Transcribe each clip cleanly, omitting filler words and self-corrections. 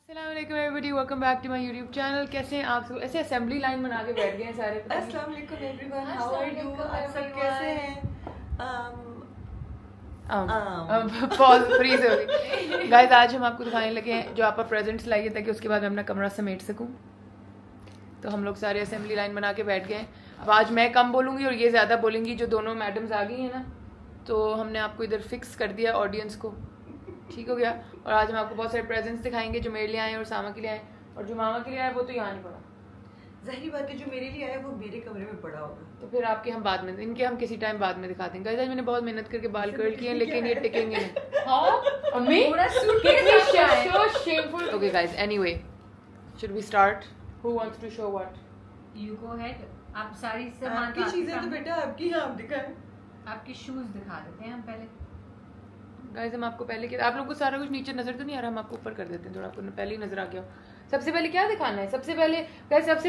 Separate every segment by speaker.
Speaker 1: अस्सलामुअलैकुम everybody, welcome back to my YouTube channel. कैसे हैं आप सब? ऐसे असेंबली लाइन बना के बैठ गए हैं सारे।
Speaker 2: अस्सलाम वालेकुम एवरीवन, हाउ आर यू? आप सब कैसे हैं?
Speaker 1: पॉज फ्रीज हो गई। गाइस, आज हम आपको दिखाने लगे हैं जो आपका प्रेजेंट्स लाइए ताकि उसके बाद मैं अपना कमरा समेट सकूं। तो हम लोग सारे असेंबली लाइन बना के बैठ गए हैं। अब आज मैं कम बोलूँगी और ये ज़्यादा बोलेंगी। जो दोनों मैडम्स आ गई हैं ना, तो हमने आपको इधर फिक्स कर दिया ऑडियंस को, ठीक हो गया। और आज हम आपको बहुत सारे प्रेजेंट्स दिखाएंगे जो मेरे लिए आए और सामा के लिए आए, और जो मामा के लिए आए वो तो यहाँ नहीं पड़ा।
Speaker 2: जाहिर बात है जो मेरे लिए आया वो मेरे कमरे में पड़ा होगा,
Speaker 1: तो फिर आपके हम बाद में, इनके हम किसी टाइम बाद में दिखा देंगे। गाइस, आज मैंने बहुत मेहनत करके बाल कर्ल किए हैं लेकिन ये टिकेंगे नहीं। अम्मी so shameful. Okay guys, anyway, should we start? Who wants to show what?
Speaker 3: You go ahead. आप सारी सामान
Speaker 2: आपकी चीजें तो बेटा आपकी हैं, आप दिखाएं।
Speaker 3: आपके शूज दिखा देते हैं हम पहले।
Speaker 1: गाइस, हम आपको पहले आप लोगों को सारा कुछ नीचे नजर तो नहीं आ रहा, हम आपको ऊपर कर देते हैं थोड़ा, आपको पहले ही नजर आ गया हो। सबसे पहले क्या दिखाना है? सबसे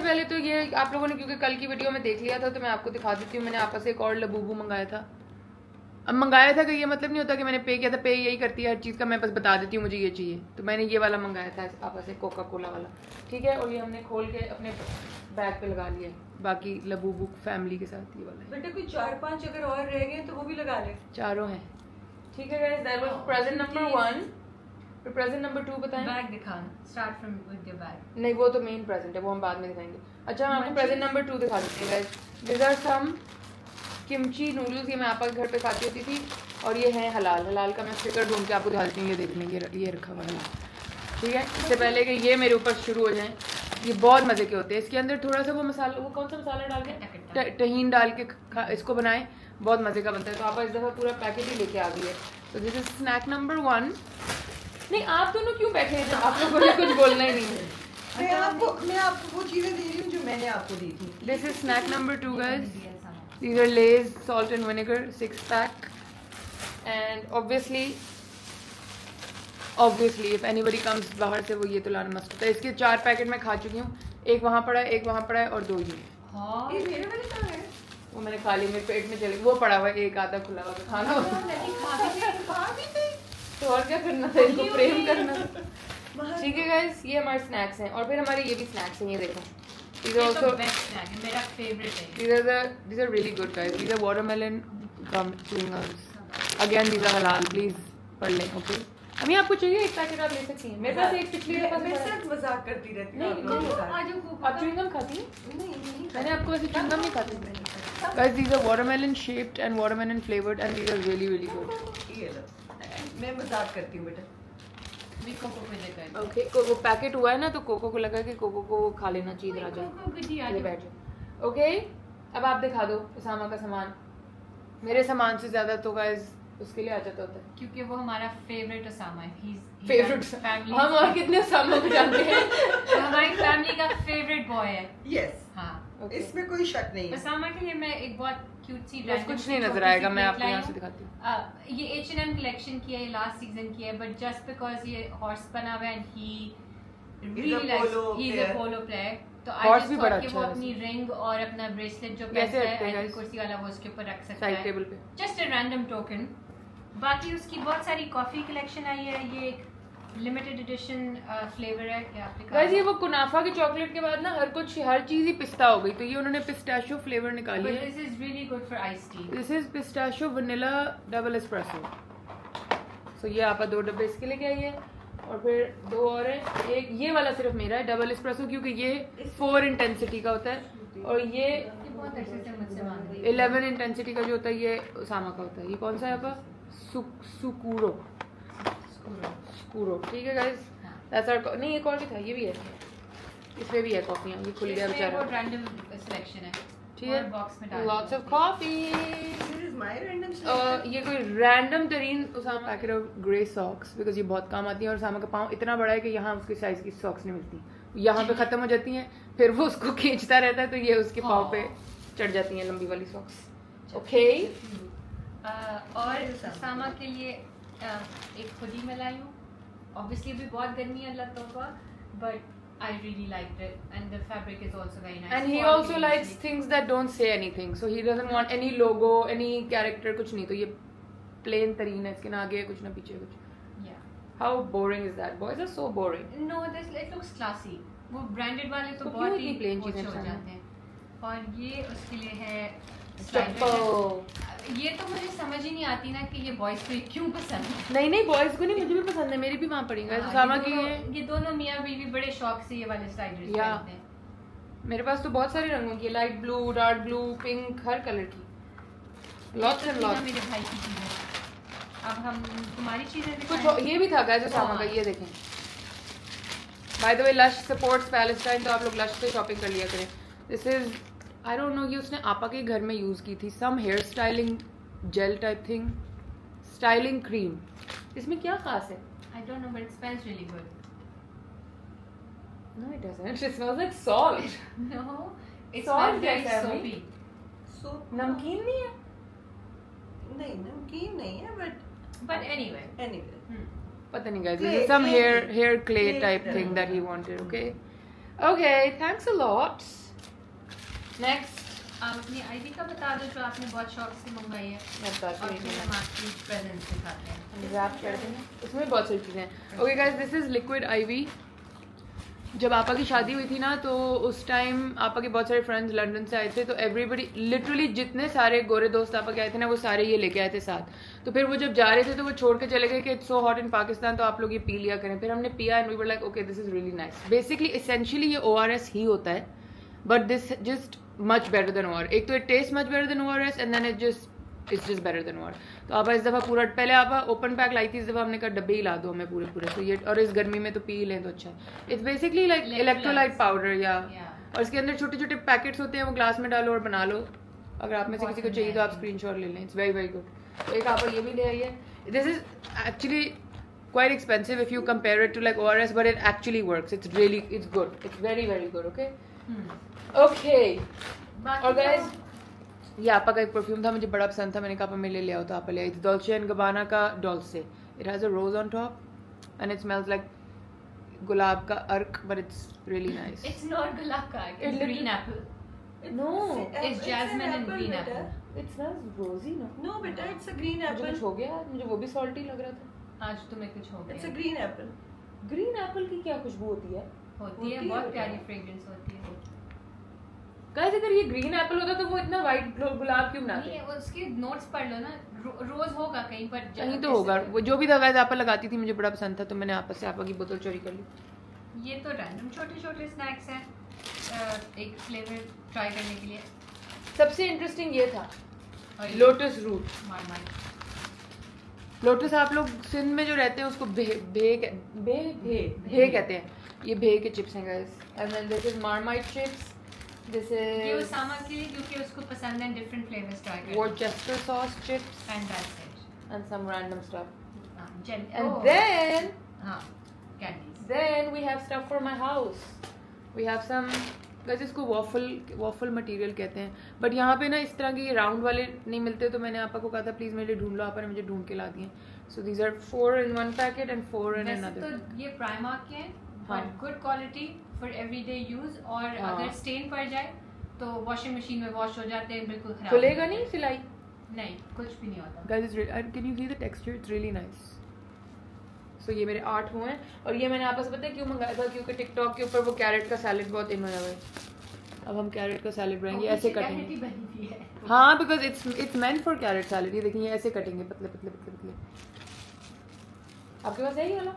Speaker 1: पहले तो ये आप लोगों ने क्योंकि कल की वीडियो में देख लिया था तो मैं आपको दिखा देती हूँ। मैंने आपस से एक और लबूबू मंगाया था। अब मंगाया था कि ये मतलब नहीं होता कि मैंने पे किया था। पे यही करती है हर चीज़ का, मैं बस बता देती हूँ मुझे ये चाहिए। तो मैंने ये वाला मंगाया था आपस से, कोका कोला वाला, ठीक है। और ये हमने खोल के अपने बैग पे लगा लिया है। बाकी लबूबू फैमिली के साथ ये वाला है।
Speaker 2: बेटा कोई 4-5 अगर और रह गए तो वो भी लगा ले।
Speaker 1: चारों हैं, ठीक है guys. That was present number 1। फिर प्रेजेंट नंबर 2 बताएं।
Speaker 3: बैग दिखाना, start from with your bag.
Speaker 1: नहीं, वो तो मेन प्रेजेंट है, वो हम बाद में दिखाएंगे। अच्छा, हम आपको प्रेजेंट नंबर 2 दिखा देते हैं guys. This are some kimchi noodles. ये मैं आपा के घर पे खाती होती थी। और ये है हलाल का मैं स्टिकर ढूंढ के आपको दिखाती हूँ। ये देख लेंगे, ये रखा हुआ है, ठीक है। इससे पहले कि ये मेरे ऊपर शुरू हो जाए, ये बहुत मज़े के होते हैं। इसके अंदर थोड़ा सा वो मसाला, वो कौन सा मसाला डाल के, टहीन डाल के इसको बनाएं, बहुत मज़े का बनता है। तो आप इस दफ़ा पूरा पैकेट ही लेके आ गई है। तो दिस इज स्नैक नंबर 1। नहीं, आप दोनों क्यों बैठे हैं? आप लोगों ने कुछ बोलना ही नहीं है।
Speaker 2: मैं आपको वो चीजें दे रही हूँ जो मैंने आपको दी थी।
Speaker 1: This is snack number 2 guys. These are Lay's salt and vinegar 6-pack, and obviously if anybody comes बाहर से, वो ये तो लाना मस्ट होता है। इसके 4 पैकेट मैं खा चुकी हूँ। एक वहाँ पड़ा है, एक वहाँ पड़ा है, और 2 ये।
Speaker 3: हाँ,
Speaker 2: ये मेरे वाले कहाँ है?
Speaker 1: वो मैंने खा लिया, मेरे पेट में चले, वो पड़ा हुआ है एक आधा खुला हुआ खाना हो। तो और क्या करना था, इनको प्रेम करना था, ठीक है गाइस। ये हमारे स्नैक्स हैं, और फिर हमारे ये भी स्नैक्स हैं, ये देखो। These are also
Speaker 3: मेरा फेवरेट है।
Speaker 1: these are really good guys. These are watermelon gum chewing gums. Again, these are halal. Please पढ़ लें, okay? अम्मी, आपको चाहिए एक पैकेट आप ले सकती हैं। मेरे पास एक पिछली दफा
Speaker 2: मैं सिर्फ मजाक करती रहती हूँ।
Speaker 1: आप च्युइंग गम खाती हैं?
Speaker 2: नहीं,
Speaker 1: मैंने आपको वैसे च्युइंग गम नहीं खाती। Guys, these are watermelon shaped and watermelon flavored, and these are really really good.
Speaker 2: ये लो, मैं मजाक करती हूँ बेटा।
Speaker 1: ओके, वो पैकेट हुआ है ना, तो कोको को लगा कि कोको को खा लेना चाहिए। राजा ये बैठ जाओ, ओके। अब आप दिखा दो उसामा का सामान। मेरे सामान से ज्यादा तो गाइस उसके लिए आ जाता होता है,
Speaker 3: क्योंकि वो हमारा फेवरेट उसामा है।
Speaker 1: Favourite family. हम और कितने उसामा को जानते हैं।
Speaker 3: हमारी फैमिली का फेवरेट बॉय है।
Speaker 2: यस,
Speaker 3: हाँ,
Speaker 2: इसमें कोई शक नहीं है।
Speaker 3: उसामा के लिए मैं एक बहुत क्यूट सी
Speaker 1: बस कुछ नहीं नजर आएगा, मैं आपको यहाँ से दिखाती हूँ।
Speaker 3: ये H&M कलेक्शन की है, ये लास्ट सीजन की है, बट जस्ट बिकॉज ये हॉर्स बना हुआ है and he is a polo player, तो आई
Speaker 1: Horse
Speaker 3: जस्ट
Speaker 1: भी
Speaker 3: थॉट
Speaker 1: बड़ा
Speaker 3: कि
Speaker 1: अच्छा
Speaker 3: वो
Speaker 1: है
Speaker 3: अपनी रिंग और अपना ब्रेसलेट जो
Speaker 1: कैसे
Speaker 3: पहनता
Speaker 1: रखते हैं
Speaker 3: है
Speaker 1: guys?
Speaker 3: कुर्सी वाला, वो उसके ऊपर रख सकता
Speaker 1: साइड
Speaker 3: है,
Speaker 1: टेबल पे।
Speaker 3: Just a random token. बाकी उसकी बहुत सारी कॉफी कलेक्शन आई है। ये एक लिमिटेड एडिशन फ्लेवर है। क्या
Speaker 1: गाइस, ये वो कुनाफा की चॉकलेट के बाद ना हर चीज ही पिस्ता हो गई, तो ये उन्होंने पिस्ताशियो फ्लेवर निकाली है।
Speaker 3: This is really good for ice tea.
Speaker 1: This is pistachio vanilla double espresso. So ये आप 2 डब्बे इसके लेके आई है, और फिर 2 और है। एक ये वाला सिर्फ मेरा है डबल एस्प्रेसो, क्योंकि ये 4 इंटेंसिटी का होता है, और ये
Speaker 3: बहुत अच्छे से मुझसे मांग रही है।
Speaker 1: 11 इंटेंसिटी का जो होता है ये उसामा का होता है। ये कौन सा है आपका? सुकूरो, ठीक है गाइस। That's our. नहीं, एक और भी था, ये भी है, इसमें भी है कॉफियाँ। ये खुल गया बेचारा,
Speaker 3: बहुत रैंडम सिलेक्शन है,
Speaker 1: ठीक है।
Speaker 3: बॉक्स में डाल
Speaker 1: lots of coffee.
Speaker 2: This is my random selection.
Speaker 1: ये कोई रैंडम तरीन Usama packet of grey socks, because ये बहुत काम आती है। और उसामा का पाँव इतना बड़ा है कि यहाँ उसकी साइज की सॉक्स नहीं मिलती, यहाँ पे खत्म हो जाती हैं, फिर वो उसको खींचता रहता है, तो ये उसके पाँव पे चढ़ जाती हैं लंबी वाली सॉक्स, ओके।
Speaker 3: और उसामा के लिए एक हुडी में लाई हूँ। ऑब्वियसली अभी बहुत गर्मी है, अल्लाह तौबा, but I really liked it, and the fabric is also very nice.
Speaker 1: And he also likes things that don't say anything, so he doesn't want any logo, any character, कुछ नहीं। तो ये plain तरीन है, इसके ना आगे कुछ ना पीछे कुछ।
Speaker 3: Yeah.
Speaker 1: How boring is that? Boys are so boring.
Speaker 3: No, this it looks classy. वो branded वाले तो
Speaker 1: तो
Speaker 3: बहुत
Speaker 1: क्यों
Speaker 3: ही
Speaker 1: इतनी plain
Speaker 3: ओछे
Speaker 1: चीजें
Speaker 3: हो
Speaker 1: पसंद
Speaker 3: जाते हैं। और ये उसके लिए है slider
Speaker 1: चप्पल।
Speaker 3: है। ये तो मुझे समझ ही नहीं आती ना कि ये बॉयज को ये क्यों पसंद है।
Speaker 1: नहीं बॉयज को नहीं, मुझे भी पसंद है, मेरी भी वहाँ पड़ी है। सामा की
Speaker 3: ये दोनों मियाँ बीवी बड़े शौक से ये वाले स्लाइडर्स
Speaker 1: या।
Speaker 3: पहनते हैं।
Speaker 1: मेरे पास तो बहुत सारे रंगों की, light blue, dark blue, pink, हर कलर की, लॉट्स एंड लॉट्स।
Speaker 3: मेरे भाई की चीजें। अब हम तुम्हारी चीजें
Speaker 1: कुछ
Speaker 3: दिखाएं।
Speaker 1: ये भी था गाइस जो सामा का, ये देखें। By the way Lush supports Palestine, तो आप लोग लश से शॉपिंग कर लिया करें। This is I don't know, ये उसने आपा के घर में यूज की थी, some hair styling gel type thing, styling cream. इसमें क्या खास है?
Speaker 3: I don't know, but it smells really good.
Speaker 1: No, it doesn't. It smells like salt.
Speaker 3: No, it
Speaker 1: Salt
Speaker 3: smells very
Speaker 1: जैसा है
Speaker 3: soapy.
Speaker 2: So
Speaker 1: नमकीन नहीं है?
Speaker 2: नहीं, नमकीन नहीं है, but
Speaker 3: But anyway.
Speaker 2: anyway.
Speaker 1: पता नहीं guys,
Speaker 2: Clay,
Speaker 1: this is some
Speaker 2: clay.
Speaker 1: hair clay
Speaker 2: Clay
Speaker 1: type
Speaker 2: type.
Speaker 1: thing that he wanted. Okay, thanks a lot. Next.
Speaker 3: आप अपनी आईडी का बता दो जो आपने बहुत शौक से मंगवाई है।
Speaker 1: मैं बताती
Speaker 3: और
Speaker 1: हूँ
Speaker 3: फिर
Speaker 1: एक
Speaker 3: हम आपकी प्रेजेंट दिखाते हैं।
Speaker 1: रैप कर देंगे, इसमें बहुत सारी चीज़ें हैं। Okay guys, this is liquid IV. जब आपा की शादी हुई थी ना, तो उस टाइम आपा के बहुत सारे फ्रेंड्स लंदन से आए थे, तो एवरीबडी लिटरली जितने सारे गोरे दोस्त आपा के आए थे ना, वो सारे ये लेके आए थे साथ। तो फिर वो जब जा रहे थे तो वो छोड़ के चले गए कि it's so hot in Pakistan, तो आप लोग ये पी लिया करें। फिर हमने पिया and we were like okay this is really nice. Basically essentially ये ORS ही होता है, but this just much better than ORS। एक तो it taste much better than ORS and then it's just better than ORS। तो आप इस दफ़ा पूरा, पहले आप ओपन पैक लाई थी, इस दफ़ा हमने कहा डब्बे ही ला दो हमें पूरे पूरे, तो ये और इस गर्मी में तो पी ही लें तो अच्छा है। It's basically like electrolyte powder या और इसके अंदर छोटे छोटे पैकेट्स होते हैं, वो ग्लास में डालो और बना लो। अगर आप में से किसी को चाहिए तो आप स्क्रीनशॉट ले लें, इट्स वेरी वेरी गुड। तो एक आप ये भी ले आइए। This is actually quite expensive if you compare it to like ORS, but it actually works. It's good. It's very very good. Okay. Okay. और guys, ये आपा का एक परफ्यूम था, मुझे बड़ा पसंद था, मैंने कहा मैं ले आओ, तो आपा ले आई। इट्स डॉल्चे एंड गबाना का Dolce. It has a rose on top and it smells like गुलाब का अर्क, but it's really nice.
Speaker 3: It's not gulab ka, it's green apple.
Speaker 1: No,
Speaker 3: It's jasmine and green
Speaker 2: beta.
Speaker 3: apple.
Speaker 1: it smells rosy, no?
Speaker 2: No, beta, it's a green
Speaker 1: मुझे
Speaker 2: apple.
Speaker 1: कुछ हो गया, मुझे वो भी सॉल्टी लग रहा था।
Speaker 3: आज तुम्हें कुछ हो
Speaker 2: It's a
Speaker 3: गया।
Speaker 2: green apple.
Speaker 1: ग्रीन एप्पल की क्या खुशबू होती है?
Speaker 3: होती है,
Speaker 2: होती
Speaker 3: बहुत
Speaker 2: है।
Speaker 3: प्यारी फ्रेग्रेंस होती है।
Speaker 1: गाइस, अगर ये ग्रीन एप्पल होता तो वो इतना वाइट गुलाब क्यों बनाते?
Speaker 3: नहीं, उसके नोट्स पढ़ लो ना, रोज होगा कहीं पर।
Speaker 1: कहीं तो होगा। वो जो भी था गाइस आपा लगाती थी, मुझे बड़ा पसंद था, तो मैंने आपस से आपा की बोतल चोरी कर ली।
Speaker 3: ये तो रैंडम छोटे छोटे स्नैक्स हैं, एक फ्लेवर ट्राई करने के लिए।
Speaker 1: सबसे इंटरेस्टिंग ये था
Speaker 3: और
Speaker 1: लोटस रूट।
Speaker 3: मार्माइट।
Speaker 1: लोटस आप लोग सिंध में जो रहते हैं उसको भे कहते हैं। ये भे के चिप्स हैं guys. And then this is Marmite chips. This
Speaker 3: ये
Speaker 1: इज
Speaker 3: उसामा के लिए, क्योंकि उसको पसंद है डिफरेंट फ्लेवर्स ट्राई करना।
Speaker 1: Worcester sauce chips
Speaker 3: and that's it.
Speaker 1: And some random stuff.
Speaker 3: Gel
Speaker 1: and then
Speaker 3: हाँ, candies.
Speaker 1: Then we have stuff for my house. We have some, guys, इसको waffle material कहते हैं, बट यहाँ पे ना इस तरह के राउंड वाले नहीं मिलते, तो मैंने आपा को कहा था प्लीज़ मेरे लिए ढूंढ लो। आपा ने मुझे ढूंढ के ला दिए। So these are 4 in one packet and 4 in
Speaker 3: वैसे
Speaker 1: another.
Speaker 3: तो ये प्राइमार्क के हैं,
Speaker 1: हाँ।
Speaker 3: But good quality for everyday use. और
Speaker 1: हाँ।
Speaker 3: अगर स्टेन पड़ जाए तो वॉशिंग मशीन में वॉश हो जाते हैं, बिल्कुल खराब
Speaker 1: खुलेगा
Speaker 3: हो
Speaker 1: नहीं
Speaker 3: जाते
Speaker 1: सिलाई?
Speaker 3: हैं। नहीं, कुछ भी नहीं होता।
Speaker 1: Guys, it's really, can you see the texture? It's really nice. So ये मेरे 8 हुए हैं, और ये मैंने आपस पता है क्यों मंगाया था, क्योंकि टिकटॉक के ऊपर वो कैरेट का सैलेड बहुत इन हुआ है। अब हम कैरेट का सैलेड बनाएंगे, ऐसे कटेंगे।
Speaker 3: Reality बनी हुई है।
Speaker 1: हाँ, because it's meant for carrot salad. ये देखिए, ऐसे कटेंगे पतले पतले पतले पतले। आपके पास है ये वाला?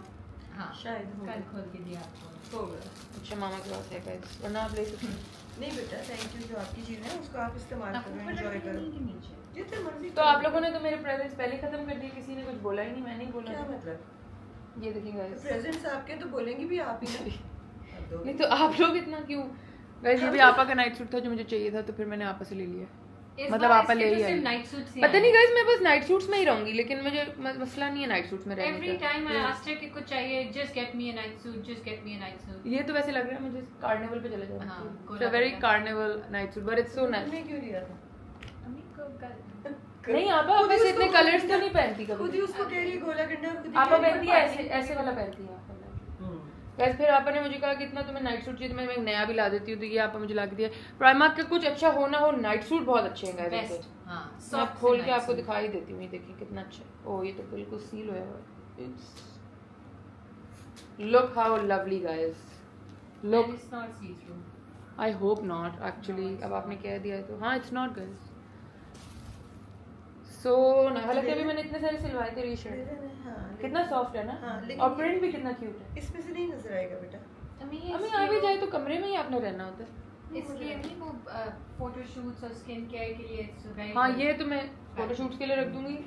Speaker 3: हाँ,
Speaker 2: शायद हो
Speaker 3: कल
Speaker 2: गया।
Speaker 3: खोल के दिया आपको।
Speaker 2: हो गया।
Speaker 1: अच्छा, मामा के पास है गाइस, वरना आप ले सकते हैं।
Speaker 2: नहीं बेटा, थैंक यू। जो आपकी चीज़ है उसको आप इस्तेमाल
Speaker 3: आपको
Speaker 2: करो,
Speaker 3: ऊपर
Speaker 2: एंजॉय
Speaker 3: रखने
Speaker 2: करो
Speaker 3: के नीचे।
Speaker 2: जितने मर्जी
Speaker 1: तो आप लोगों ने तो मेरे प्रेजेंट्स पहले खत्म कर दिए, किसी ने कुछ बोला ही नहीं, मैंने ही बोला।
Speaker 2: क्या मतलब?
Speaker 1: ये देखिए गाइस,
Speaker 2: प्रेजेंट्स आपके तो बोलेंगे भी आप ही ना। अब दो।
Speaker 1: नहीं तो आप लोग इतना क्यों? गाइस, ये भी आपा का नाइट सूट था जो मुझे चाहिए था, तो फिर मैंने आपा से ले लिया।
Speaker 3: इस
Speaker 1: मतलब
Speaker 3: बार
Speaker 1: आपा
Speaker 3: इसके
Speaker 1: ले
Speaker 3: तो
Speaker 1: ही
Speaker 3: सिर्फ
Speaker 1: आई।
Speaker 3: नाइट सूट्स ही
Speaker 1: पता
Speaker 3: आए
Speaker 1: नहीं
Speaker 3: हैं।
Speaker 1: गाइस, मैं बस नाइट सूट्स में ही रहूंगी, लेकिन मुझे मसला नहीं है नाइट सूट्स में रहने
Speaker 3: Every
Speaker 1: का।
Speaker 3: time I asked her कि कुछ चाहिए, just get me a night suit, just get me a night suit.
Speaker 1: ये तो वैसे लग रहा है मुझे कार्निवल पे चले
Speaker 3: हाँ,
Speaker 1: जाओ।
Speaker 3: गोला
Speaker 1: वेरी
Speaker 3: गोला।
Speaker 1: Carnival night suit, but it's so nice.
Speaker 2: तुमने क्यों दिया था?
Speaker 3: अम्मी को कल
Speaker 1: नहीं, आपा
Speaker 2: खुद ही
Speaker 1: वैसे
Speaker 2: उसको
Speaker 1: इतने कलर्स तो
Speaker 2: गोला-
Speaker 1: नहीं पहनती
Speaker 2: खुद
Speaker 1: कभी।
Speaker 2: ही उसको कह रही है गोला गंडा, खुद ही
Speaker 1: आपा
Speaker 2: कह रही
Speaker 1: पहनती है ऐसे ऐसे वाला पहनती है। वैसे फिर आपा ने मुझे कहा कि इतना तुम्हें नाइट सूट चाहिए, तो मैं एक नया भी ला देती हूँ, तो ये आपा मुझे ला के दिया। प्राइमार्क का कुछ अच्छा हो ना हो, नाइट सूट बहुत अच्छे हैं गाइस।
Speaker 3: बेस्ट। हाँ,
Speaker 1: मैं
Speaker 3: soft
Speaker 1: खोल
Speaker 3: से
Speaker 1: के
Speaker 3: night
Speaker 1: आपको
Speaker 3: suit.
Speaker 1: दिखाई देती हूँ, ये देखिए कितना अच्छा है। ओह, ये तो बिल्कुल सील हुआ है। Oops. Look how lovely, guys. Look.
Speaker 3: And it's not see-through.
Speaker 1: I hope not, actually.
Speaker 3: No, it's
Speaker 1: अब आपने
Speaker 3: not.
Speaker 1: कह दिया है तो हाँ, it's not, guys. So ना हालांकि अभी मैंने इतने सारे सिलवाए थे टी-शर्ट.
Speaker 2: हाँ,
Speaker 1: कितना सॉफ्ट है ना.
Speaker 2: हाँ, लेकिन
Speaker 1: और प्रिंट भी कितना क्यूट है.
Speaker 2: इसमें से नहीं नजर आएगा बेटा.
Speaker 1: हमें आ भी जाए तो कमरे में ही आपने रहना होता है.
Speaker 3: इसलिए नहीं वो फोटो शूट्स और स्किन केयर के लिए it's very
Speaker 1: हाँ,
Speaker 3: good.
Speaker 1: ये तो मैं फोटोशूट्स के लिए रख दूंगी.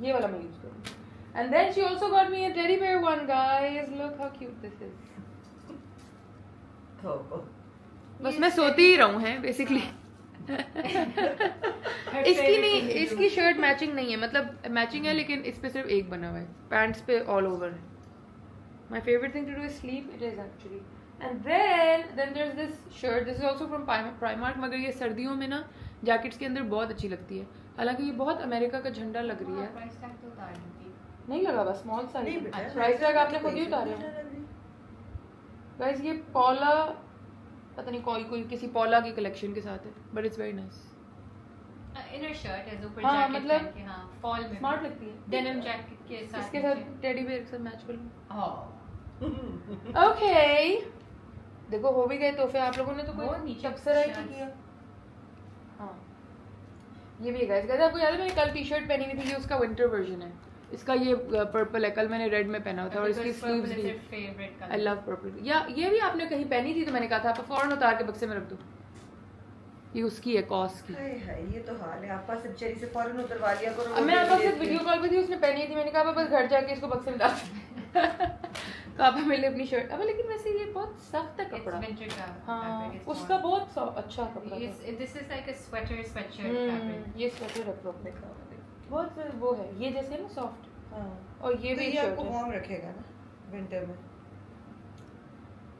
Speaker 1: ये वाला मैं यूज करूंगी. And then she also got me a teddy bear one, guys. Look how cute this is.
Speaker 2: थोको.
Speaker 1: बस मैं सोती ही रहूं है बेसिकली. इसकी नहीं, इसकी शर्ट मैचिंग नहीं है, मतलब मैचिंग है लेकिन इस पे सिर्फ एक बना हुआ है. पैंट्स पे ऑल ओवर है. My favorite thing to do is sleep. It is actually. And then there's this shirt. This is also from Primark. मगर ये सर्दियों में ना जैकेट्स के अंदर बहुत अच्छी लगती है. हालांकि ये बहुत अमेरिका का झंडा लग रही है.
Speaker 3: प्राइस टैग तो उतार दूंगी.
Speaker 1: नहीं लगा बस स्मॉल
Speaker 2: नहीं
Speaker 1: साइज.
Speaker 2: बेटा.
Speaker 1: प्राइस टैग आपने खुद ही उतारे हैं. गाइस ये पॉला, पता नहीं कोई किसी पॉला की कलेक्शन के साथ है. But it's very nice.
Speaker 3: Inner shirt है ऊपर
Speaker 1: हाँ,
Speaker 3: जैकेट
Speaker 1: मतलब
Speaker 3: पहन के. हाँ, फॉल में
Speaker 1: स्मार्ट लगती है.
Speaker 3: डेनिम जैकेट के साथ.
Speaker 1: इसके साथ टेडी बेयर के साथ मैच कर लूं.
Speaker 3: हां.
Speaker 1: ओके, देखो हो भी गए तोहफे. आप लोगों ने तो
Speaker 3: वो
Speaker 1: कोई
Speaker 3: नीचे
Speaker 1: चक्सराई
Speaker 3: shirts.
Speaker 1: किया. हाँ, ये भी गाइस. आपको याद है मैंने कल टी शर्ट पहनी हुई थी. ये उसका विंटर वर्जन है. इसका ये पर्पल है. कल मैंने रेड में पहना था और इसकी स्लीव्स भी.
Speaker 3: Favourite colour.
Speaker 1: I love purple. या ये भी आपने कहीं पहनी थी तो मैंने कहा था आप फौरन उतार के बक्से में रख दो. ये उसकी है कॉस की.
Speaker 2: हाय हाय, ये तो हाल है. आपका सब चेरी से फौरन उतरवा लिया करो.
Speaker 1: अब मैं आपके साथ वीडियो कॉल पे थी, उसने पहनी थी. मैंने कहा बस घर जाके इसको बक्से में डाल. तो आप मेरे लिए अपनी शर्ट. अब लेकिन वैसे ये बहुत सख्त है कपड़ा.
Speaker 3: विंटर का
Speaker 1: हाँ,
Speaker 3: fabric is
Speaker 1: उसका
Speaker 3: more-
Speaker 1: बहुत अच्छा कपड़ा है.
Speaker 3: This is like a sweater sweatshirt fabric.
Speaker 1: ये स्वेटर है प्रॉपर. बहुत वो है ये जैसे ना सॉफ्ट.
Speaker 2: हाँ.
Speaker 1: और ये
Speaker 2: तो
Speaker 1: भी
Speaker 2: ये
Speaker 1: शर्ट
Speaker 2: आपको
Speaker 1: है.
Speaker 2: वार्म रखेगा ना विंटर में.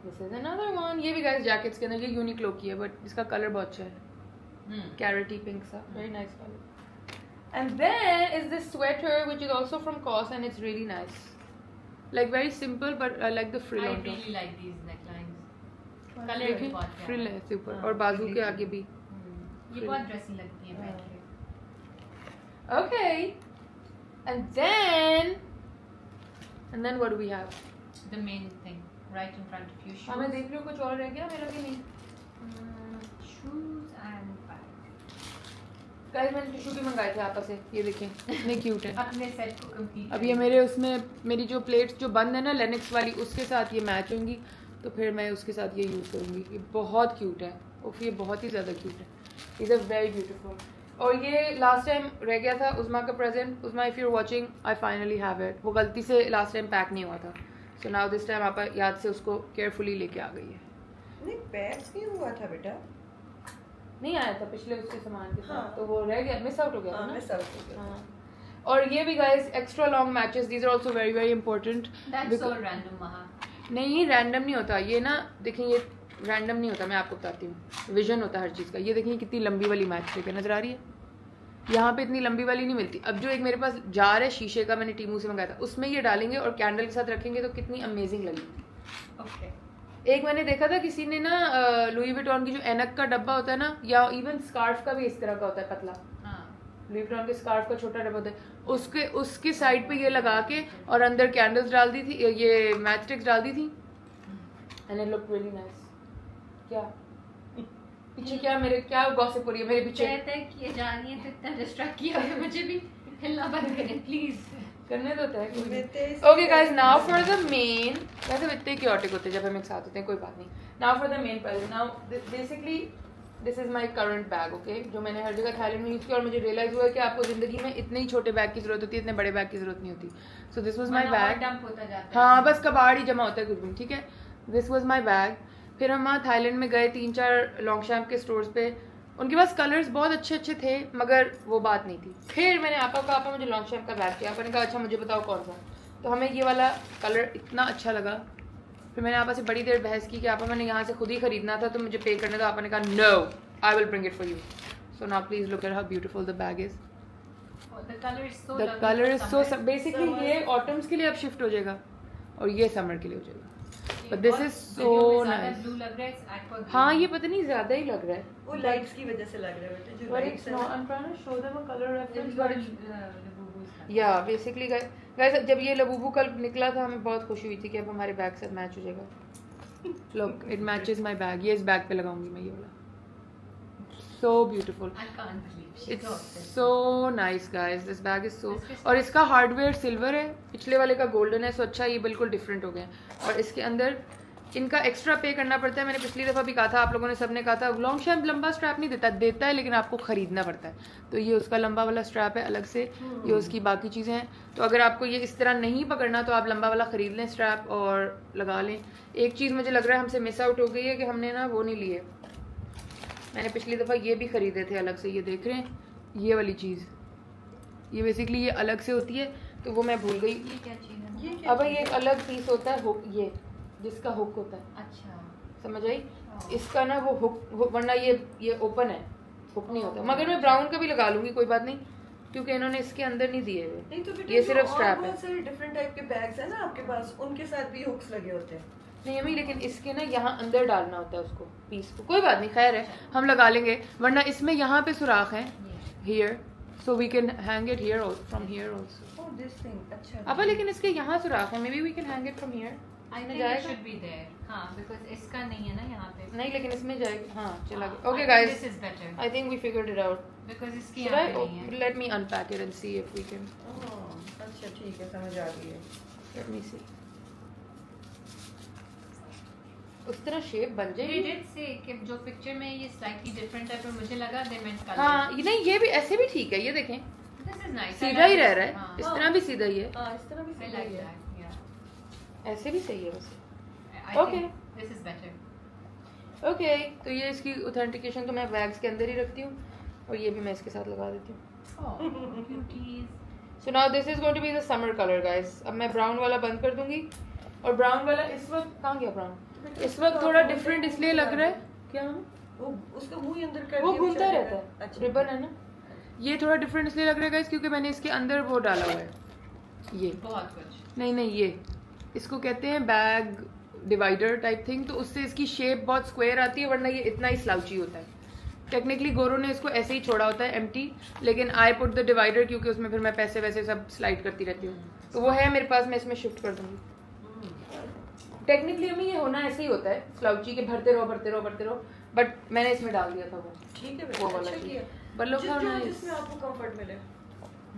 Speaker 1: This is another one. ये भी गाइस जैकेट्स के अंदर ये यूनिक्लो की है बट इसका कलर बहुत अच्छा है. Carroty pink सा. Very nice color. And then is this sweater which is also from COS and it's really nice. Like very simple but I like the frill
Speaker 3: I
Speaker 1: on top.
Speaker 3: really like these necklines.
Speaker 2: हाँ,
Speaker 3: Colour
Speaker 1: देखिए
Speaker 3: भी बहुत
Speaker 1: frill
Speaker 3: प्यारा
Speaker 1: है इसके ऊपर
Speaker 2: हाँ,
Speaker 1: और बाजू
Speaker 2: frill
Speaker 1: के
Speaker 2: है.
Speaker 1: आगे भी.
Speaker 3: ये
Speaker 1: Frill.
Speaker 3: बहुत ड्रेसी लगती है
Speaker 2: हाँ.
Speaker 3: पहन के.
Speaker 1: Okay. And then what do we have?
Speaker 3: The main thing right in front of you.
Speaker 1: हाँ मैं देख रही हूँ कुछ और रह गया मेरा कि नहीं.
Speaker 3: Shoes and bag.
Speaker 1: गाइस मैंने टिश्यू भी मंगाए थे आपस से. ये देखें इतने क्यूट है.
Speaker 3: अपने सेट को कंप्लीट.
Speaker 1: अब ये मेरे उसमें मेरी जो प्लेट्स जो बंद है ना लेनिक्स वाली उसके साथ ये मैच होंगी तो फिर मैं उसके साथ ये यूज़ करूँगी. ये बहुत क्यूट है. उफ ये बहुत ही ज़्यादा क्यूट है. Is a very beautiful. और ये लास्ट टाइम रह गया था उस्मा का present. Usma if you are watching I finally have it. वो गलती से लास्ट टाइम पैक नहीं हुआ था. सो नाउ दिस टाइम आप याद से उसको केयरफुली लेके आ गई है.
Speaker 2: नहीं पैक नहीं हुआ था बेटा.
Speaker 1: नहीं आया था पिछले उसके सामान के साथ.
Speaker 2: हाँ.
Speaker 1: तो वो रह गया मिस आउट हो गया था
Speaker 2: हाँ,
Speaker 1: ना.
Speaker 2: मिस आउट हो गया.
Speaker 1: हाँ. और ये भी guys extra long matches. These are also very very important.
Speaker 3: That's so random वहाँ.
Speaker 1: नहीं रैंडम नहीं होता ये ना. देखें ये रैंडम नहीं होता. मैं आपको बताती हूँ. विजन होता है हर चीज़ का. ये देखें कितनी लंबी वाली मैच लेकर नजर आ रही है. यहाँ पे इतनी लंबी वाली नहीं मिलती. अब जो एक मेरे पास जार है शीशे का मैंने टीमू से मंगाया था उसमें ये डालेंगे और कैंडल के साथ रखेंगे तो कितनी अमेजिंग लगेगी.
Speaker 3: Okay.
Speaker 1: एक मैंने देखा था किसी ने ना लुई विटॉन की जो एनक का डब्बा होता है ना या इवन स्कार्फ का भी इस तरह का होता है पतला.
Speaker 3: हाँ.
Speaker 1: लुई विटॉन के स्कार्फ का छोटा डब्बा होता है उसके साइड पे ये लगा के और अंदर कैंडल्स डाल दी थी. ये मैच स्टिक्स डाल दी थी and it looked really nice. क्या पीछे क्या गॉसिप हो रही है मेरे पीछे.
Speaker 3: कहते हैं कि ये जा रही है तो इतना डिस्ट्रैक्ट किया है मुझे भी. हिलना बंद करें प्लीज.
Speaker 1: करने तो है.
Speaker 2: With
Speaker 1: okay guys now for the main. वैसे इतने क्योटिक होते हैं जब हम एक साथ होते हैं कोई बात नहीं. Now for the main present. Now basically this is my current bag. Okay जो मैंने हर जगह थाईलैंड में यूज़ किया और मुझे रियलाइज हुआ कि आपको जिंदगी में इतने ही छोटे बैग की जरूरत होती है इतने बड़े बैग की जरूरत नहीं होती. So this was my bag.
Speaker 3: Dump होता जाता है.
Speaker 1: हाँ बस कबाड़ ही जमा होता है कुछ भी. ठीक है दिस वाज माय बैग. फिर हम वहाँ थाईलैंड में गए 3-4 लॉन्गशैम्प के स्टोर्स पे. उनके पास कलर्स बहुत अच्छे अच्छे थे मगर वो बात नहीं थी. फिर मैंने आपा को आपा मुझे लॉन्गशैम्प का बैग किया. आपा ने कहा अच्छा मुझे बताओ कौन सा. तो हमें ये वाला कलर इतना अच्छा लगा. फिर मैंने आपा से बड़ी देर बहस की कि आपा मैंने यहाँ से खुद ही खरीदना था तो मुझे पे करने दो. आपा ने कहा no I will bring it for you. So now please look at how beautiful the bag is.
Speaker 3: The color is so
Speaker 1: the
Speaker 3: lovely
Speaker 1: colour
Speaker 3: for
Speaker 1: is so
Speaker 3: summer.
Speaker 1: Basically ये ऑटम्स के लिए अब शिफ्ट हो जाएगा और ये summer के लिए हो जाएगा.
Speaker 3: ये
Speaker 1: But this
Speaker 3: बहुत
Speaker 1: is so
Speaker 3: वीडियो में ज़्यादा
Speaker 1: nice.
Speaker 3: blue लग रहा है. It's aqua green.
Speaker 1: हाँ ये पता नहीं ज्यादा ही लग रहा है.
Speaker 2: वो लाइट्स की वजह से लग रहा है बेटा. जो
Speaker 1: But
Speaker 2: lights
Speaker 1: it's not. I'm trying to show them a color reference.
Speaker 3: It's
Speaker 1: But
Speaker 3: got
Speaker 1: it's
Speaker 3: the boo-boos का.
Speaker 1: yeah, basically guys, वैसे जब ये लबूबू कल निकला था हमें बहुत खुशी हुई थी कि अब हमारे बैग से मैच हो जाएगा. Look it matches my bag. ये इस बैग पे लगाऊंगी मैं ये वाला. So beautiful.
Speaker 3: I can't believe she
Speaker 1: it's
Speaker 3: got this.
Speaker 1: So nice guys. This bag is so. और इसका हार्डवेयर सिल्वर है, पिछले वाले का गोल्डन है. सो अच्छा ये बिल्कुल डिफरेंट हो गया. और इसके अंदर इनका एक्स्ट्रा पे करना पड़ता है. मैंने पिछली दफ़ा भी कहा था, आप लोगों ने सबने कहा था लॉन्ग शैम्प लंबा स्ट्रैप नहीं देता है लेकिन आपको ख़रीदना पड़ता है. तो ये उसका लंबा वाला स्ट्रैप है अलग से. ये उसकी बाकी चीज़ें हैं. तो अगर आपको ये इस तरह नहीं पकड़ना तो आप लंबा वाला ख़रीद लें स्ट्रैप और लगा लें. एक चीज़ मुझे लग रहा है हमसे मिस आउट हो गई है कि हमने ना वो नहीं लिए. मैंने पिछली दफ़ा ये भी ख़रीदे थे अलग से. ये देख रहे हैं ये वाली चीज़, ये बेसिकली ये अलग से होती है तो वो मैं भूल गई.
Speaker 3: ये क्या चीज़ है?
Speaker 2: ये क्या
Speaker 1: अब ये एक अलग पीस होता है हुक, ये जिसका हुक होता है.
Speaker 3: अच्छा.
Speaker 1: समझ आई.
Speaker 3: हाँ.
Speaker 1: इसका ना वो हुक वरना ये ओपन है, हुक नहीं होता. मगर मैं ब्राउन का भी लगा लूंगी कोई बात नहीं क्योंकि इन्होंने इसके अंदर नहीं दिए हुए.
Speaker 2: नहीं तो बेटा
Speaker 1: ये
Speaker 2: जो
Speaker 1: सिर्फ
Speaker 2: और
Speaker 1: स्ट्रैप है.
Speaker 2: बहुत सारे डिफरेंट टाइप के बैग्स हैं ना आपके पास, उनके साथ भी हुक्स लगे होते हैं.
Speaker 1: नहीं अम्मी लेकिन इसके ना यहाँ अंदर डालना होता है उसको पीस को. कोई बात नहीं खैर है हम लगा लेंगे. वरना इसमें यहाँ पे सुराख हैं here so we can hang it here from here also.
Speaker 2: Oh this thing. अच्छा.
Speaker 1: अब लेकिन इसके यहाँ सुराख है. Maybe we can hang it from here.
Speaker 3: I
Speaker 1: इसमें
Speaker 3: think it
Speaker 1: जाएगा
Speaker 3: should be there. हाँ, because इसका नहीं है ना यहाँ पे.
Speaker 1: नहीं लेकिन इसमें जाएगा. हाँ चला गया.
Speaker 3: I
Speaker 1: okay
Speaker 3: think
Speaker 1: guys
Speaker 3: This is better
Speaker 1: I think we figured it out.
Speaker 3: because इसकी
Speaker 1: Should
Speaker 3: यहाँ
Speaker 1: I
Speaker 3: पे नहीं है.
Speaker 1: let me unpack it and see if we can.
Speaker 2: ओह अच्छा ठीक है, समझ आ गई है.
Speaker 1: Let me see. उस तरह शेप बन
Speaker 3: They
Speaker 1: जाएगी.
Speaker 3: did say कि जो पिक्चर में ये slightly different है पर मुझे लगा they meant color.
Speaker 1: हाँ ये नहीं ये भी ऐसे भी ठीक है. ये देखें
Speaker 3: This is nice. I
Speaker 1: सीधा ही
Speaker 3: like
Speaker 1: रह
Speaker 3: this.
Speaker 1: रहा है.
Speaker 3: हाँ.
Speaker 1: इस तरह भी सीधा ही है.
Speaker 2: हाँ इस तरह भी
Speaker 3: I
Speaker 2: सही
Speaker 3: like
Speaker 2: है.
Speaker 3: that. Yeah.
Speaker 1: ऐसे भी सही है वैसे.
Speaker 3: I
Speaker 1: Okay.
Speaker 3: think this is better.
Speaker 1: Okay तो ये इसकी ऑथेंटिकेशन तो मैं बैग्स के अंदर ही रखती हूँ और ये भी मैं इसके साथ लगा देती हूँ.
Speaker 3: Oh, cuties.
Speaker 1: So now this is going to be the summer colour guys. अब मैं ब्राउन वाला बंद कर दूंगी. और ब्राउन वाला इस वक्त कहाँ गया ब्राउन. इस वक्त थोड़ा डिफरेंट इसलिए लग रहा है. क्या
Speaker 2: वो उसका मुंह ही अंदर कर
Speaker 1: वो
Speaker 2: दिया
Speaker 1: घूमता
Speaker 2: बेचारे
Speaker 1: रहता
Speaker 2: का.
Speaker 1: है.
Speaker 2: अच्छा.
Speaker 1: रिबन है ना. ये थोड़ा डिफरेंट इसलिए लग रहा है गाइस क्योंकि मैंने इसके अंदर वो डाला हुआ है. ये
Speaker 3: बहुत कुछ.
Speaker 1: नहीं ये इसको कहते हैं बैग डिवाइडर टाइप थिंग. तो उससे इसकी शेप बहुत स्क्वायर आती है वरना ये इतना ही स्लाउची होता है. टेक्निकली गोरो ने इसको ऐसे ही छोड़ा होता है एम्प्टी. लेकिन आई पुट द डिवाइडर क्योंकि उसमें फिर मैं पैसे वैसे सब स्लाइड करती रहती हूँ. तो वो है मेरे पास. मैं इसमें शिफ्ट कर दूंगी. टेक्निकली हमें ये होना ऐसे ही होता है स्लाउची के भरते रहो. बट मैंने इसमें डाल दिया था वो.
Speaker 2: ठीक है
Speaker 1: वो
Speaker 2: बेटा.
Speaker 1: वाला
Speaker 2: अच्छा
Speaker 1: चीज़.
Speaker 2: किया.
Speaker 1: But look how nice.
Speaker 2: जिसमें आपको कंफर्ट मिले.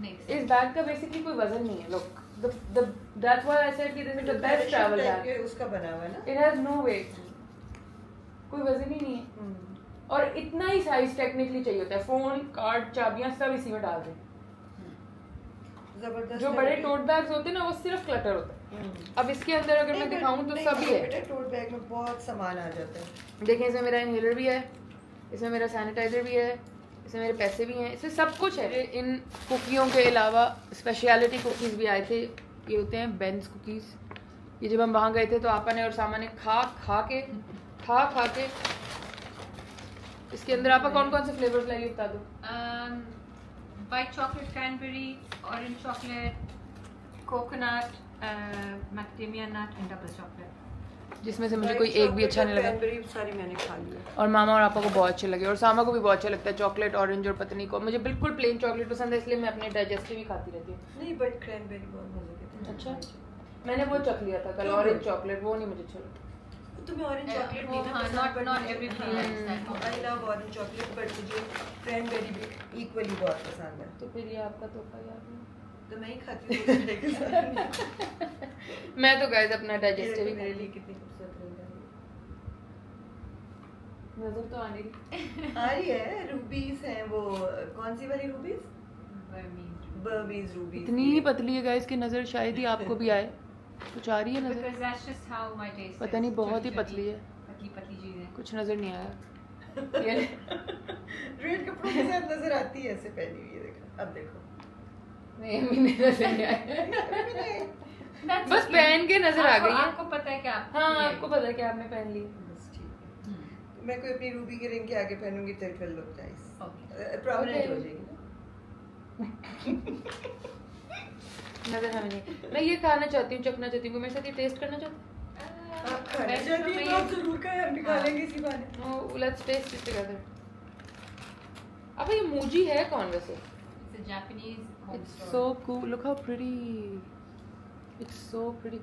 Speaker 3: Next.
Speaker 1: इस बैग का बेसिकली कोई वजन नहीं है. Look that's why I said कि this is the best travel bag.
Speaker 2: ये उसका बना हुआ है ना.
Speaker 1: It has no weight. कोई वजन ही नहीं है. और इतना ही साइज टेक्निकली चाहिए होता है. फोन कार्ड चाबियां सब इसी में डाल दें.
Speaker 2: जबरदस्त.
Speaker 1: जो बड़े टोट बैग्स होते हैं ना वो सिर्फ क्लटर होता है. अब इसके अंदर अगर मैं दिखाऊं तो सब ही है.
Speaker 2: बेटा टोट बैग में बहुत सामान आ जाता है.
Speaker 1: देखें इसमें मेरा इनहेलर भी है, इसमें मेरा सैनिटाइजर भी है, इसमें मेरे पैसे भी हैं, इसमें सब कुछ है. इन कुकियों के अलावा स्पेशलिटी कुकीज़ भी आए थे. ये होते हैं बेंस कुकीज़. ये जब हम वहाँ गए थे तो आपा ने और सामा ने खा के इसके अंदर आपा कौन कौन से फ्लेवर्स लाइए बता दो.
Speaker 3: White chocolate cranberry, orange chocolate, coconut, macadamia nut and double chocolate.
Speaker 1: जिसमें से मुझे कोई एक भी अच्छा नहीं लगा.
Speaker 2: क्रैनबेरी सारी मैंने खा ली है.
Speaker 1: और मामा और आपा को बहुत अच्छे लगे और सामा को भी बहुत अच्छा लगता है चॉकलेट ऑरेंज और पत्नी को. मुझे बिल्कुल प्लेन चॉकलेट पसंद है इसलिए मैं अपने डाइजेस्टिव ही खाती रहती हूँ.
Speaker 2: नहीं बट क्रैनबेरी बहुत मजे के थे.
Speaker 1: अच्छा. मैंने वो चख लिया था कल
Speaker 2: तो
Speaker 1: ऑरेंज चॉकलेट. वो नहीं मुझे अच्छा लगा.
Speaker 2: तुम्हें ऑरेंज चॉकलेट नहीं ना
Speaker 3: हाँ,
Speaker 2: पसंद,
Speaker 3: not
Speaker 2: but
Speaker 3: every
Speaker 2: मुझे-
Speaker 3: flavour is that much.
Speaker 2: I love orange chocolate, but मुझे क्रैनबेरी भी इक्वली बहुत पसंद है.
Speaker 1: तो फिर ये आपका तोहफा याद है.
Speaker 2: तो मैं ही खाती हूँ मेरे के साथ.
Speaker 1: मैं तो गाइस अपना
Speaker 2: ये
Speaker 1: डाइजेस्टिव ही
Speaker 2: मेरे लिए
Speaker 1: मेरे
Speaker 2: कितनी खूबसूरत रही है.
Speaker 1: नजर तो आने की.
Speaker 2: आ रही है. रूबीज हैं वो. कौन सी वाली रूबीज?
Speaker 3: Burmese.
Speaker 2: बर्बीज रूबीज.
Speaker 1: इतनी पतली है गाइस की नजर शायद ही आपको भी आए. कुछ आ रही है नजर.
Speaker 3: Because that's just how my taste
Speaker 1: पता
Speaker 3: is.
Speaker 1: नहीं बहुत ही
Speaker 3: छोटी-छोटी,
Speaker 1: पतली है.
Speaker 3: पतली चीजें.
Speaker 1: कुछ नजर नहीं आया. ये
Speaker 2: रेड कपड़ों के साथ नजर आती है ऐसे पहनी हुई है. देखो अब देखो.
Speaker 1: नहीं अभी नहीं नजर नहीं आया.
Speaker 3: That's
Speaker 1: बस
Speaker 3: okay.
Speaker 1: पहन के नजर आ गई है.
Speaker 3: आपको पता है क्या.
Speaker 1: हाँ आपको पता है कि आपने पहन ली.
Speaker 2: बस ठीक है. मैं कोई अपनी रूबी के रिंग के आगे पहनूंगी तो it will look nice.
Speaker 3: Okay.
Speaker 2: Prominent
Speaker 1: Okay.
Speaker 2: हो जाएगी ना.
Speaker 1: नजर हमें नहीं. मैं ये खाना चाहती हूँ चखना चाहती हूँ. मेरे साथ ये टेस्ट करना चाहती
Speaker 2: आप खाने
Speaker 3: वैसे
Speaker 2: जाती
Speaker 3: तो मैं
Speaker 2: हैं तो आप
Speaker 3: ये-
Speaker 2: जरूर खाएं. हम निकालेंगे इसी बहाने.
Speaker 1: हूँ. Let's test it together. अब ये मूजी है कौन वैसे.
Speaker 3: It's a Japanese home
Speaker 1: It's
Speaker 3: store.
Speaker 1: so cool. Look how pretty. It's so pretty.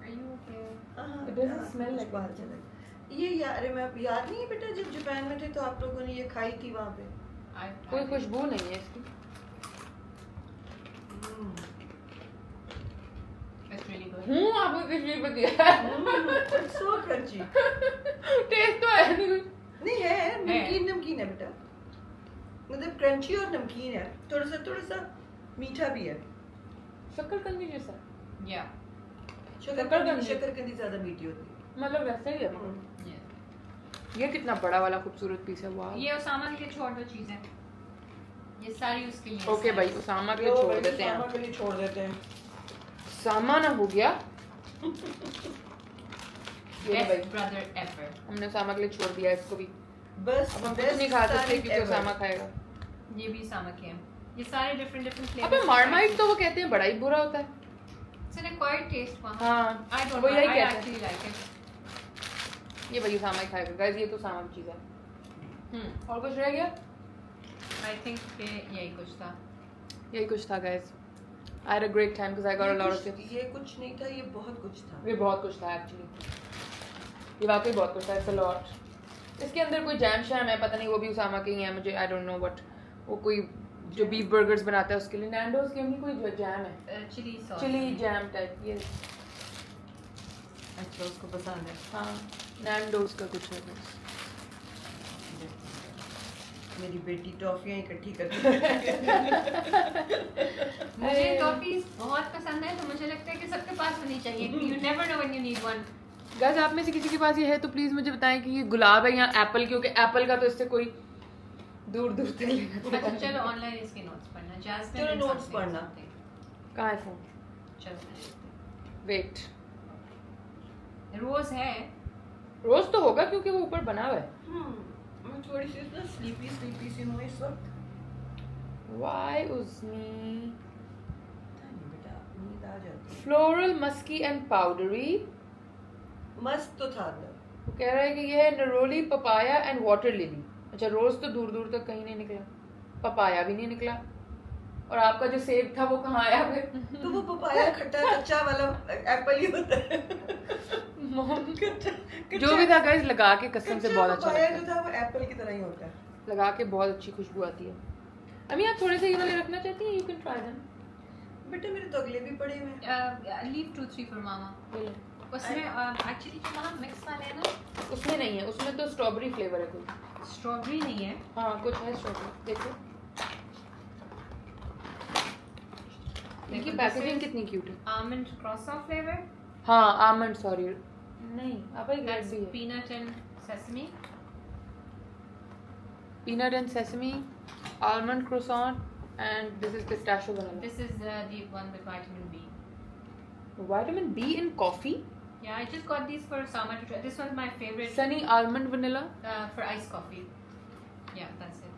Speaker 3: Are you okay?
Speaker 1: It doesn't smell like
Speaker 2: बाहर चला ये यार मैं याद नहीं है बेटा जब जापान में थे तो आप लोगों ने ये खाई थी वहाँ पे
Speaker 1: कोई खुशबू नहीं है इसकी.
Speaker 3: It's really good.
Speaker 1: आपको किस चीज पे दिया है?
Speaker 2: It's so crunchy
Speaker 1: टेस्ट तो है नहीं कुछ.
Speaker 2: नहीं है नमकीन है बेटा मतलब क्रंची और नमकीन है थोड़ा सा मीठा भी है
Speaker 1: शक्करकंदी जैसा.
Speaker 3: Yeah.
Speaker 2: शक्करकंदी ज्यादा मीठी होती है
Speaker 1: मतलब वैसे ही है.
Speaker 3: Yeah.
Speaker 1: ये कितना बड़ा वाला खूबसूरत पीस है. वाह.
Speaker 3: ये उसामा के लिए छोड़ दो चीजें. ये सारी उसके लिए.
Speaker 1: ओके भाई उसामा के लिए छोड़ देते हैं.
Speaker 2: के लिए छोड़ देते हैं
Speaker 1: सामा ना हो गया. ये भाई
Speaker 3: Best brother ever.
Speaker 1: हमने उसामा के लिए छोड़ दिया इसको भी.
Speaker 2: बस
Speaker 1: अब हम कुछ नहीं खा सकते क्योंकि उसामा खाएगा.
Speaker 3: ये भी उसामा के हैं. ये सारे डिफरेंट फ्लेवर्स.
Speaker 1: अबे मार्माइट तो वो कहते हैं बड़ा ही बुरा होता है.
Speaker 3: It's an acquired taste वहाँ.
Speaker 1: हाँ
Speaker 3: I don't
Speaker 1: वो
Speaker 3: know.
Speaker 1: यही
Speaker 3: I
Speaker 1: कहते हैं.
Speaker 3: actually like it.
Speaker 1: ये भाई उसामा ही खाएगा गाइस. ये तो उसामा की चीज है. और कुछ रह गया?
Speaker 3: I think कि यही कुछ था.
Speaker 1: यही कुछ था guys. I had a great time because I got a lot of tips.
Speaker 2: ये कुछ नहीं था ये बहुत कुछ था
Speaker 1: ये बहुत कुछ था एक्चुअली. ये वाकई बहुत कुछ था. It's a lot. इसके अंदर कोई जैम शैम है पता नहीं वो भी उसामा के ही है. मुझे I don't know what वो कोई जो बीफ बर्गर्स बनाता है उसके लिए नैंडोज के भी कोई जैम है.
Speaker 3: Chilli sauce.
Speaker 1: Chilli jam type. ये
Speaker 2: अच्छा उसको पसंद है
Speaker 1: हाँ नैंडोज का कुछ है बस.
Speaker 2: मेरी बेटी टॉफियां इकट्ठी करती
Speaker 3: मुझे टॉफीज बहुत पसंद है तो मुझे लगता है कि सबके पास होनी चाहिए. You never know when you need one.
Speaker 1: Guys आप में से किसी के पास ये है तो प्लीज मुझे बताएं कि ये गुलाब है या एप्पल क्योंकि एप्पल का तो इससे कोई दूर दूर तक लेगा.
Speaker 3: अच्छा चलो ऑनलाइन इसके नोट्स पढ़ना. जैस्मिन
Speaker 2: चलो notes पढ़ना.
Speaker 1: कहाँ है फोन?
Speaker 3: चलो
Speaker 1: वेट.
Speaker 3: रोज है.
Speaker 1: रोज तो होगा क्योंकि वो ऊपर बना हुआ है.
Speaker 2: मैं थोड़ी सी ना स्लीपी सी हूँ इस वक्त
Speaker 1: Why उस्नी
Speaker 2: नहीं बेटा नींद आ जाती
Speaker 1: फ्लोरल मस्की एंड पाउडरी.
Speaker 2: मस्त तो था अंदर
Speaker 1: वो कह रहा है कि ये है Naroli papaya and water lily. अच्छा रोज तो दूर दूर तक कहीं नहीं निकला. पपाया भी नहीं निकला. और आपका जो सेब था वो कहाँ आया फिर?
Speaker 2: तो वो पपाया खट्टा कच्चा वाला एप्पल ही होता है
Speaker 1: जो भी था गाइस लगा के कसम से बहुत अच्छा
Speaker 2: पपाया
Speaker 1: लगता
Speaker 2: जो
Speaker 1: है.
Speaker 2: था वो एप्पल की तरह ही होता है
Speaker 1: लगा के बहुत अच्छी खुशबू आती है. अभी आप थोड़े से ये वाले रखना चाहती हैं? You can try them.
Speaker 2: बेटा मेरे तो अगले भी पड़े हुए हैं
Speaker 3: लीव 2-3 फॉर मामा.
Speaker 1: ये लो.
Speaker 3: उसमें एक्चुअली जो वहाँ मिक्स वाले हैं ना
Speaker 1: उसमें नहीं है. उसमें तो स्ट्रॉबेरी फ्लेवर है कोई.
Speaker 3: स्ट्रॉबेरी नहीं है.
Speaker 1: हाँ कुछ है स्ट्रॉबेरी. देखो इनकी पैकेजिंग कितनी क्यूट है.
Speaker 3: Almond croissant flavour.
Speaker 1: हाँ आमंड सॉरी नहीं आप एक
Speaker 3: That's
Speaker 1: भी है.
Speaker 3: peanut and sesame.
Speaker 1: Peanut and sesame, almond croissant, and this is pistachio vanilla.
Speaker 3: This is the one with vitamin B.
Speaker 1: Vitamin B in coffee.
Speaker 3: Yeah, I just got these for Sama to try. This was my favorite
Speaker 1: Sunny almond vanilla.
Speaker 3: for iced coffee. Yeah, that's it.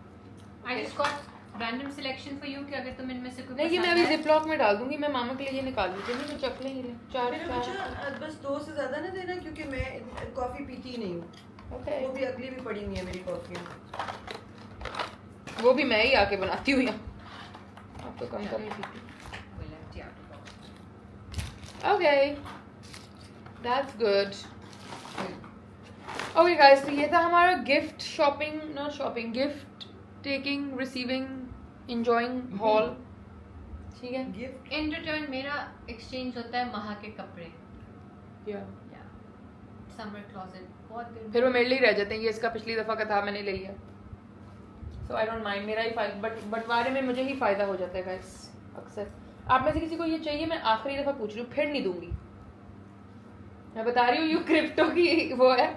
Speaker 3: I just got random selection for you कि अगर तुम इनमें से कोई
Speaker 1: नहीं ये मैं
Speaker 3: पसंद
Speaker 1: अभी
Speaker 3: है.
Speaker 1: जिपलॉक में डाल दूंगी. मैं मामा के लिए ये निकाल ली थी. तो चख लेंगे. चार
Speaker 2: मेरे
Speaker 1: चार.
Speaker 2: बच्चा बस 2 से ज्यादा ना देना क्योंकि मैं कॉफी पीती ही नहीं हूँ
Speaker 1: Okay.
Speaker 2: वो भी अगली भी पड़ी हुई है मेरी कॉफी
Speaker 1: वो भी मैं ही आके बनाती हूँ यहाँ. आप तो कम कम ही पीती.
Speaker 3: We'll empty out the box.
Speaker 1: Okay. That's good. Okay guys, तो ये था हमारा gift shopping not shopping gift taking receiving enjoying hall. ठीक है.
Speaker 2: गिफ्ट
Speaker 3: In return मेरा exchange होता है महा के कपड़े.
Speaker 1: Yeah.
Speaker 3: Yeah. Summer closet. बहुत good.
Speaker 1: फिर वो मेरे लिए रह जाते हैं. ये इसका पिछली दफा का था मैंने ले लिया. So I don't mind. मेरा ही फायदा बंटवारे में मुझे ही फायदा हो जाता है गाइस अक्सर. आप में से किसी को ये चाहिए मैं आखिरी दफा पूछ रही हूँ फिर नहीं दूंगी. मैं बता रही हूँ यू क्रिप्टो की वो है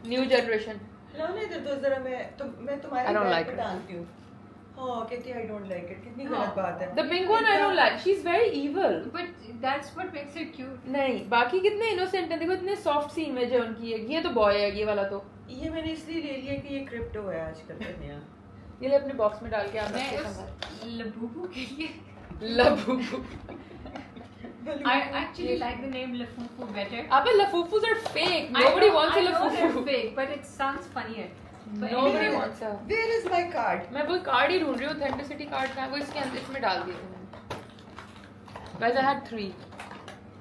Speaker 1: न्यू जनरेशन.
Speaker 2: लाने दे दो जरा मैं तुम्हारे
Speaker 1: I don't
Speaker 2: बैग
Speaker 1: like
Speaker 2: पे
Speaker 1: it.
Speaker 2: डालती हूँ हाँ कहती है आई डोंट लाइक इट कितनी
Speaker 3: हाँ.
Speaker 2: गलत बात है
Speaker 1: The pink one I don't like. She's very evil.
Speaker 3: But that's what makes it cute.
Speaker 1: नहीं बाकी कितने इनोसेंट हैं. देखो इतने सॉफ्ट सी इमेज है उनकी. ये तो बॉय है ये वाला तो.
Speaker 2: ये मैंने इसलिए ले लिया कि ये क्रिप्टो है आजकल का नया
Speaker 1: ये ले अपने बॉक्स में डाल के आप
Speaker 3: मैं
Speaker 1: रखिए
Speaker 3: उस
Speaker 1: संभाल.
Speaker 3: लबूबू के लिए
Speaker 1: लफूफू.
Speaker 3: I actually like the name Lafufu better.
Speaker 1: Abba lafufus are fake.
Speaker 3: I
Speaker 1: Nobody
Speaker 3: know-
Speaker 1: wants a
Speaker 3: I know they're
Speaker 1: lafufu.
Speaker 3: fake, but it sounds funnier. But
Speaker 1: Nobody
Speaker 3: anyway,
Speaker 1: wants a.
Speaker 2: Where is my card
Speaker 1: मैं वो card ही ढूंढ रही हूँ. Authenticity card था वो इसके अंदर इसमें डाल दिए थे मैंने. Guys I had 3.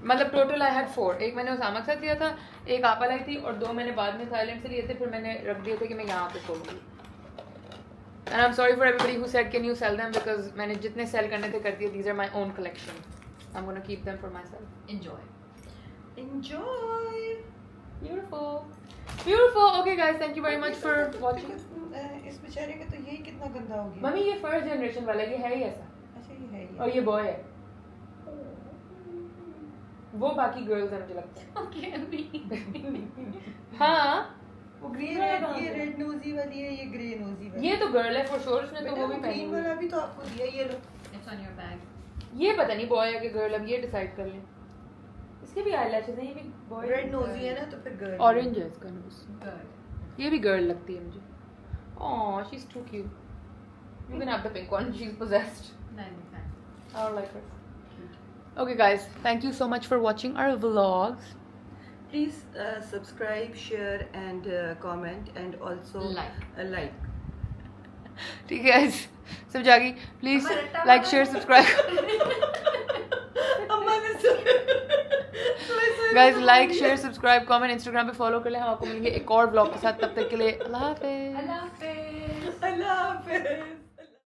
Speaker 1: मतलब टोटल आई हैड 4. एक मैंने उसामा के साथ लिया था, एक आपा लाई थी, और 2 मैंने बाद में थाईलैंड से लिए थे. फिर मैंने रख दिए थे कि मैं यहाँ पे खोलूँगी. And I am sorry for everybody who said can you sell them, because मैंने जितने सेल करने थे कर दिए. These are my own collection. I am gonna keep them for myself.
Speaker 3: Enjoy.
Speaker 2: Enjoy.
Speaker 1: Beautiful. Okay guys, thank you very much for watching.
Speaker 2: इस बेचारे का तो ये कितना गंदा हो गया.
Speaker 1: मम्मी ये फर्स्ट जनरेशन वाला, ये है ही ऐसा,
Speaker 2: अच्छा ये है ये.
Speaker 1: और ये बॉय है. वो बाकी गर्ल्स है मुझे लगता है.
Speaker 3: Okay, अभी.
Speaker 1: हाँ
Speaker 2: वो ग्रीन है, ये रेड नोजी वाली है, ये ग्रे नोजी वाली.
Speaker 1: ये तो गर्ल है फॉर श्योर. उसने तो वो भी पहनी
Speaker 2: ग्रीन
Speaker 1: हुई
Speaker 2: वाला
Speaker 1: है.
Speaker 2: भी तो आपको दिया, ये लो.
Speaker 3: It's on your bag.
Speaker 1: ये पता नहीं बॉय है कि गर्ल. अब ये डिसाइड कर लें. इसके भी आईलैशेस हैं. ये भी बॉय.
Speaker 2: रेड नोजी है ना, तो फिर गर्ल.
Speaker 1: ऑरेंज है इसका नोज.
Speaker 3: Good.
Speaker 1: ये भी गर्ल लगती है मुझे. Oh, she's too cute. You can have the pink one. She's possessed.
Speaker 3: No, I'm fine.
Speaker 1: I don't like her. Okay, guys. Thank you so much for watching our vlogs.
Speaker 2: Please subscribe, share, and comment, and also like.
Speaker 1: ठीक है guys. सब जागी. Please
Speaker 3: हमारा
Speaker 1: like, share, subscribe.
Speaker 2: अम्मा ने
Speaker 1: Guys, like, share, subscribe, comment, Instagram पे follow कर लें. हम आपको मिलेंगे एक और vlog के साथ. तब तक के लिए अल्लाह हाफिज़.
Speaker 3: Allah Hafiz.
Speaker 2: अल्लाह हाफिज़.